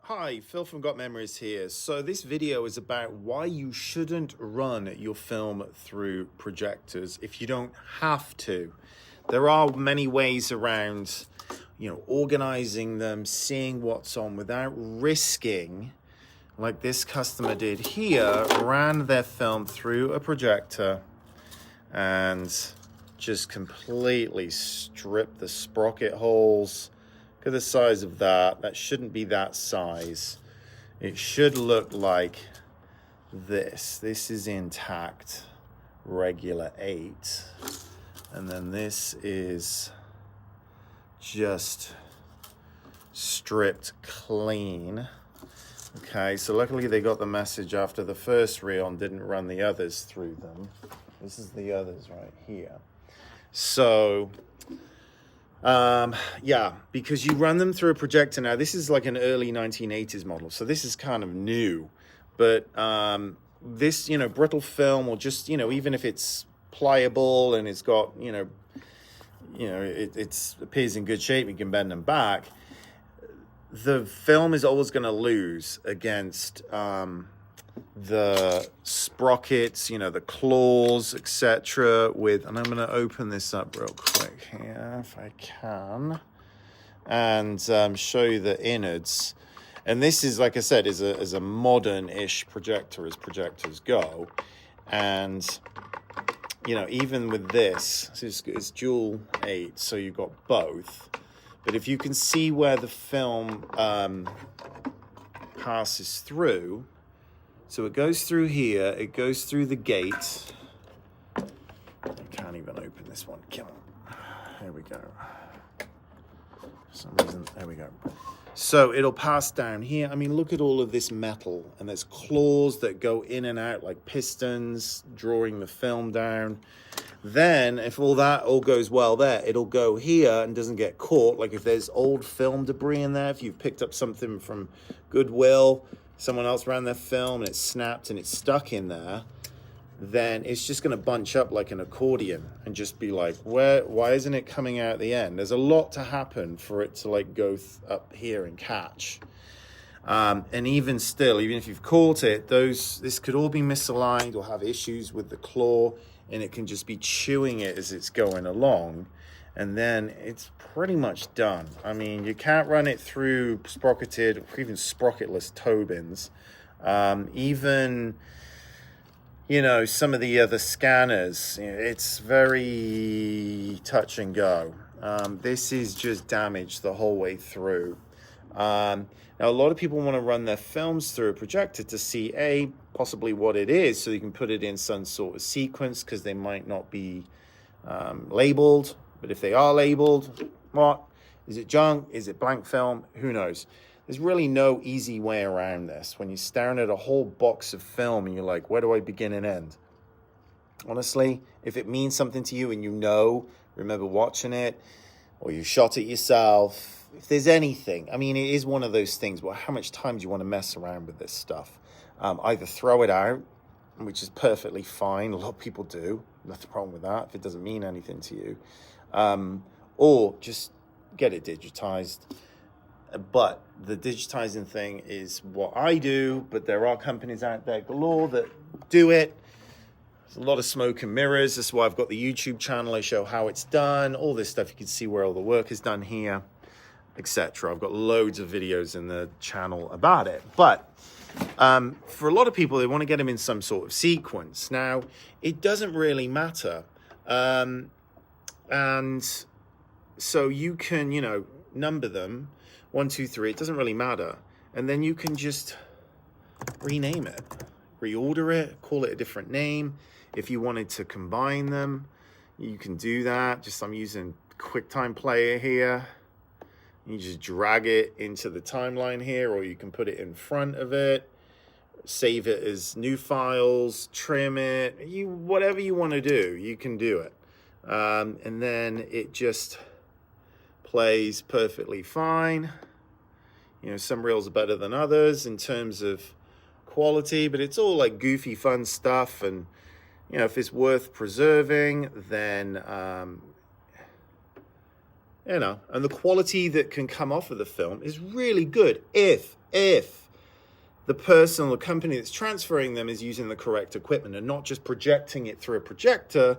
Hi, Phil from Got Memories here. So this video is about why you shouldn't run your film through projectors if you don't have to. There are many ways around, organizing them, seeing what's on without risking, like this customer did here, ran their film through a projector and just completely stripped the sprocket holes. Look at the size of that. That shouldn't be that size. It should look like this. This is intact, regular 8. And then this is just stripped clean. Okay, so luckily they got the message after the first reel and didn't run the others through them. This is the others right here. So because you run them through a projector. Now this is like an early 1980s model, so this is kind of new, but this brittle film, or just even if it's pliable and it's got it appears in good shape, you can bend them back, the film is always going to lose against the sprockets, the claws, etc. And I'm going to open this up real quick here if I can, and show you the innards. And this is, like I said, is a modern-ish projector as projectors go. And even with this, it's dual 8, so you've got both. But if you can see where the film passes through. So it goes through here, it goes through the gate. I can't even open this one. Come on. Here we go. For some reason, there we go. So it'll pass down here. I mean, look at all of this metal. And there's claws that go in and out like pistons, drawing the film down. Then, if all that all goes well there, it'll go here and doesn't get caught. Like if there's old film debris in there, if you've picked up something from Goodwill, someone else ran their film and it snapped and it's stuck in there, then it's just going to bunch up like an accordion and just be like, why isn't it coming out the end? There's a lot to happen for it to like go up here and catch. And even still, even if you've caught it, this could all be misaligned or have issues with the claw, and it can just be chewing it as it's going along. And then it's pretty much done. I mean, you can't run it through sprocketed or even sprocketless toe bins. Even, some of the other scanners, it's very touch and go. This is just damaged the whole way through. Now, a lot of people want to run their films through a projector to see, possibly what it is, so you can put it in some sort of sequence, because they might not be labeled. But if they are labeled, what? Is it junk? Is it blank film? Who knows? There's really no easy way around this. When you're staring at a whole box of film and you're like, where do I begin and end? Honestly, if it means something to you and remember watching it, or you shot it yourself, if there's anything, I mean, it is one of those things, well, how much time do you want to mess around with this stuff? Either throw it out, which is perfectly fine. A lot of people do. Nothing wrong with that if it doesn't mean anything to you. Or just get it digitized. But the digitizing thing is what I do, but there are companies out there galore that do it. There's a lot of smoke and mirrors. That's why I've got the YouTube channel. I show how it's done, all this stuff. You can see where all the work is done here, etc. I've got loads of videos in the channel about it. But for a lot of people, they want to get them in some sort of sequence. Now, it doesn't really matter. And so you can, number them 1, 2, 3. It doesn't really matter. And then you can just rename it, reorder it, call it a different name. If you wanted to combine them, you can do that. I'm using QuickTime Player here. You just drag it into the timeline here, or you can put it in front of it, save it as new files, trim it, whatever you want to do, you can do it. And then it just plays perfectly fine. Some reels are better than others in terms of quality, but it's all like goofy fun stuff. And if it's worth preserving, then you know, and the quality that can come off of the film is really good if the person or the company that's transferring them is using the correct equipment and not just projecting it through a projector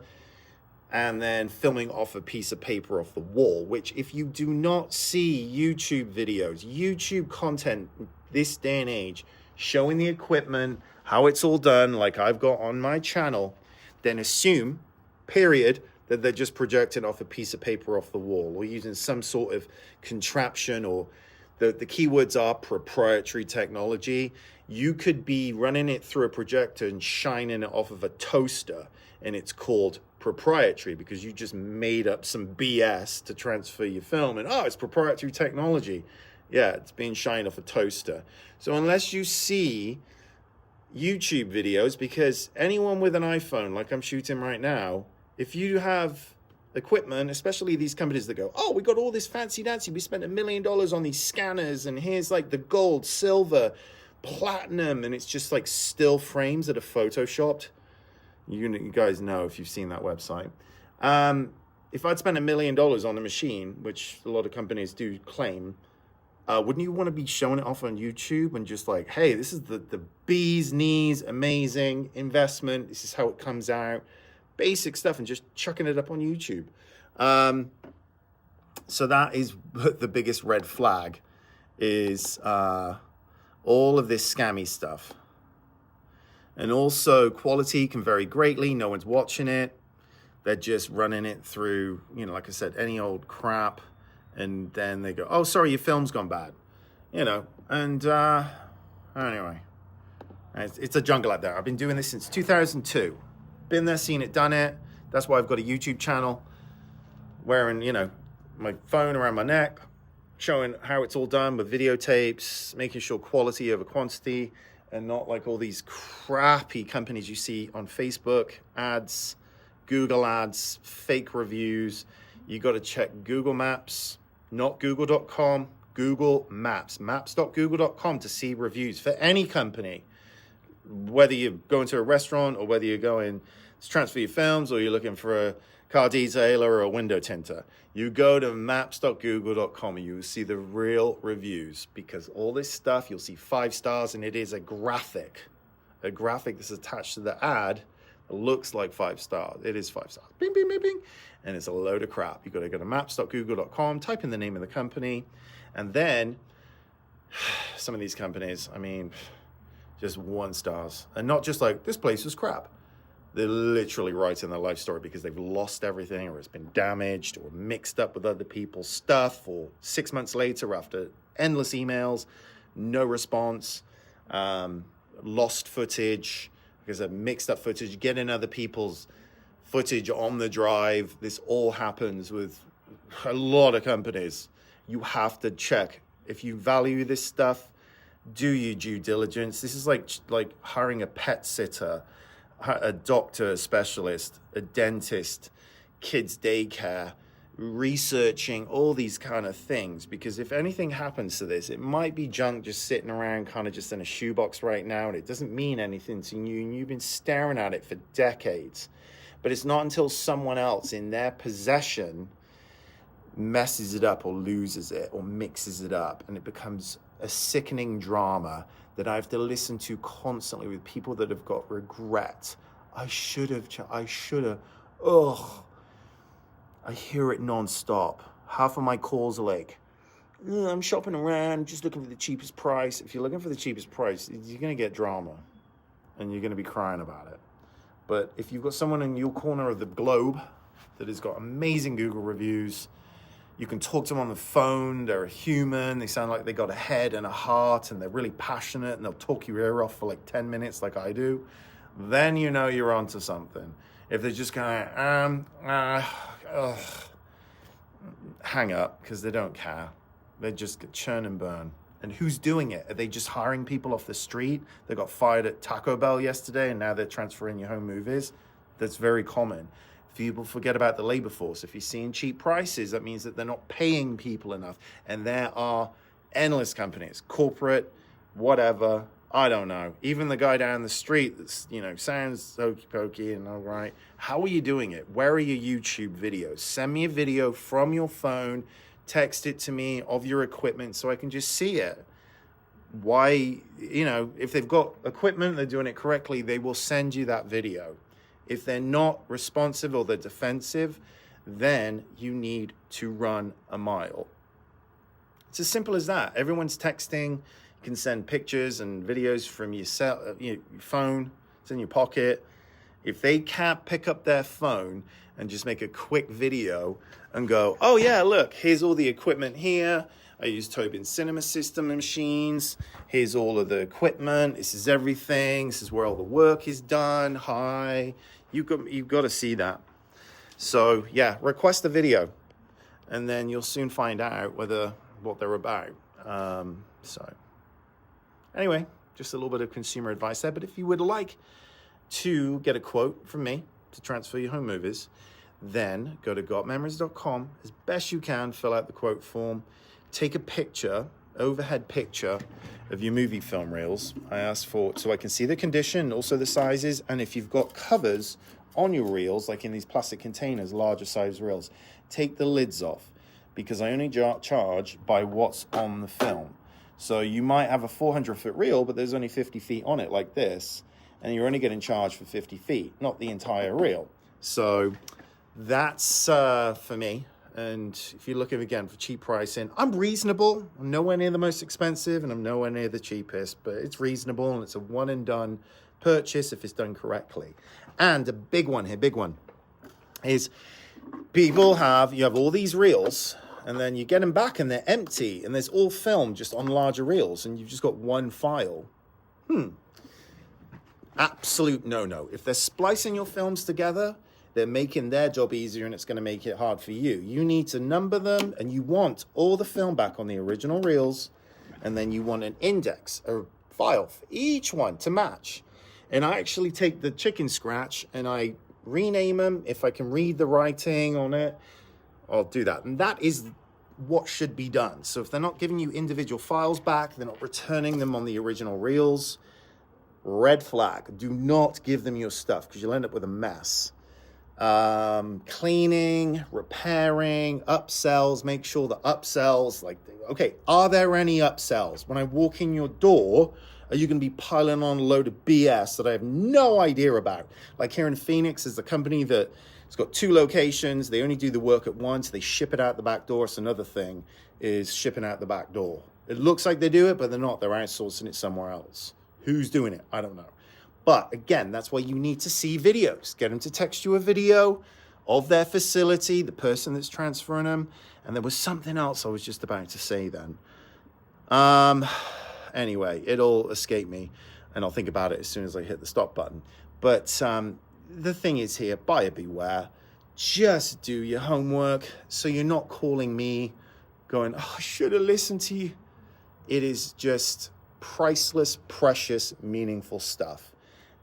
and then filming off a piece of paper off the wall, which if you do not see YouTube videos, YouTube content this day and age, showing the equipment, how it's all done, like I've got on my channel, then assume, period, that they're just projecting off a piece of paper off the wall or using some sort of contraption, or the keywords are proprietary technology. You could be running it through a projector and shining it off of a toaster, and it's called proprietary because you just made up some BS to transfer your film, and it's proprietary technology. Yeah, it's being shined off a toaster. So unless you see YouTube videos, because anyone with an iPhone like I'm shooting right now, if you have equipment, especially these companies that go, we got all this fancy dancy, we spent $1 million on these scanners, and here's like the gold, silver, platinum, and it's just like still frames that are photoshopped. You guys know if you've seen that website. If I'd spent $1 million on a machine, which a lot of companies do claim, wouldn't you want to be showing it off on YouTube and just like, hey, this is the bee's knees, amazing investment, this is how it comes out, basic stuff, and just chucking it up on YouTube. So that is the biggest red flag, is all of this scammy stuff. And also quality can vary greatly. No one's watching it. They're just running it through, like I said, any old crap. And then they go, sorry, your film's gone bad. And anyway, it's a jungle out there. I've been doing this since 2002. Been there, seen it, done it. That's why I've got a YouTube channel, wearing, my phone around my neck, showing how it's all done with videotapes, making sure quality over quantity, and not like all these crappy companies you see on Facebook, ads, Google ads, fake reviews. You got to check Google Maps, not google.com, Google Maps, maps.google.com to see reviews for any company. Whether you're going to a restaurant or whether you're going to transfer your films or you're looking for a car detailer or a window tinter, you go to maps.google.com and you will see the real reviews, because all this stuff, you'll see 5 stars, and it is a graphic that's attached to the ad that looks like 5 stars. It is 5 stars. Bing, bing, bing, bing. And it's a load of crap. You got to go to maps.google.com, type in the name of the company, and then some of these companies, just 1 stars. And not just like, this place is crap. They're literally writing their life story because they've lost everything, or it's been damaged or mixed up with other people's stuff, or 6 months later after endless emails, no response, lost footage because of mixed up footage, getting other people's footage on the drive. This all happens with a lot of companies. You have to check. If you value this stuff, do your due diligence. This is like hiring a pet sitter, a doctor, a specialist, a dentist, kids daycare, researching all these kind of things, because if anything happens to this, it might be junk just sitting around kind of just in a shoebox right now, and it doesn't mean anything to you, and you've been staring at it for decades. But it's not until someone else in their possession messes it up or loses it or mixes it up, and it becomes a sickening drama that I have to listen to constantly with people that have got regret. I should have. Ugh. I hear it nonstop. Half of my calls are like, I'm shopping around, just looking for the cheapest price. If you're looking for the cheapest price, you're going to get drama and you're going to be crying about it. But if you've got someone in your corner of the globe that has got amazing Google reviews, you can talk to them on the phone, they're a human, they sound like they got a head and a heart, and they're really passionate, and they'll talk your ear off for like 10 minutes like I do, then you know you're onto something. If they're just kind of, hang up, because they don't care. They just get churn and burn. And who's doing it? Are they just hiring people off the street? They got fired at Taco Bell yesterday, and now they're transferring your home movies. That's very common. People forget about the labor force. If you're seeing cheap prices, that means that they're not paying people enough. And there are endless companies, corporate, whatever, I don't know. Even the guy down the street that's, sounds hokey pokey and all right. How are you doing it? Where are your YouTube videos? Send me a video from your phone text it to me of your equipment so I can just see it. Why, you know, if they've got equipment, they're doing it correctly, they will send you that video. If they're not responsive or they're defensive, then you need to run a mile. It's as simple as that. Everyone's texting. You can send pictures and videos from your phone. It's in your pocket. If they can't pick up their phone and just make a quick video and go, oh yeah, look, here's all the equipment here. I use Tobin's Cinema System machines. Here's all of the equipment. This is everything. This is where all the work is done. Hi. You've got to see that. So yeah, request a video, and then you'll soon find out what they're about. So anyway, just a little bit of consumer advice there. But if you would like to get a quote from me to transfer your home movies, then go to gotmemories.com as best you can, fill out the quote form, take a picture, overhead picture of your movie film reels. I asked for so I can see the condition, also the sizes, and if you've got covers on your reels, like in these plastic containers, larger size reels, take the lids off, because I only charge by what's on the film. So you might have a 400-foot reel, but there's only 50 feet on it like this, and you're only getting charged for 50 feet, not the entire reel. So that's for me. And if you're looking, again, for cheap pricing, I'm reasonable. I'm nowhere near the most expensive, and I'm nowhere near the cheapest, but it's reasonable, and it's a one-and-done purchase if it's done correctly. And a big one is you have all these reels, and then you get them back, and they're empty, and there's all film just on larger reels, and you've just got one file. Absolute no-no. If they're splicing your films together, they're making their job easier, and it's going to make it hard for you. You need to number them, and you want all the film back on the original reels, and then you want an index, a file for each one to match. And I actually take the chicken scratch and I rename them. If I can read the writing on it, I'll do that. And that is what should be done. So if they're not giving you individual files back, they're not returning them on the original reels, red flag. Do not give them your stuff, because you'll end up with a mess. Cleaning, repairing, upsells, make sure the upsells, okay, are there any upsells? When I walk in your door, are you going to be piling on a load of BS that I have no idea about? Like here in Phoenix is the company that it's got 2 locations. They only do the work at once. They ship it out the back door. It's another thing is shipping out the back door. It looks like they do it, but they're not. They're outsourcing it somewhere else. Who's doing it? I don't know. But again, that's why you need to see videos. Get them to text you a video of their facility, the person that's transferring them. And there was something else I was just about to say then. Anyway, it'll escape me, and I'll think about it as soon as I hit the stop button. But the thing is here, buyer beware. Just do your homework so you're not calling me going, oh, I should have listened to you. It is just priceless, precious, meaningful stuff.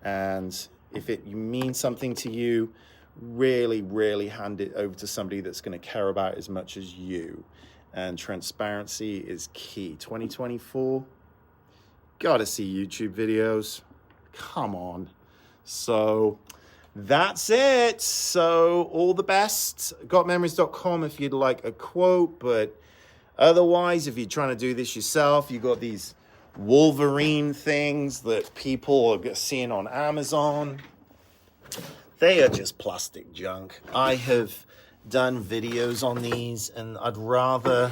And if it means something to you, really, really hand it over to somebody that's going to care about it as much as you. And transparency is key. 2024, gotta see YouTube videos. Come on. So that's it. So all the best. Gotmemories.com if you'd like a quote. But otherwise, if you're trying to do this yourself, you got these Wolverine things that people are seeing on Amazon. They are just plastic junk. I have done videos on these, and I'd rather,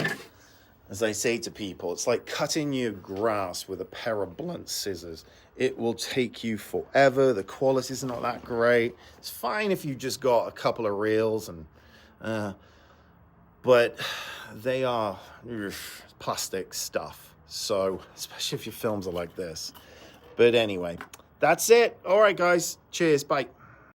as I say to people, it's like cutting your grass with a pair of blunt scissors. It will take you forever. The quality's not that great. It's fine if you just got a couple of reels, but they are plastic stuff. So, especially if your films are like this. But anyway, that's it. All right, guys. Cheers. Bye.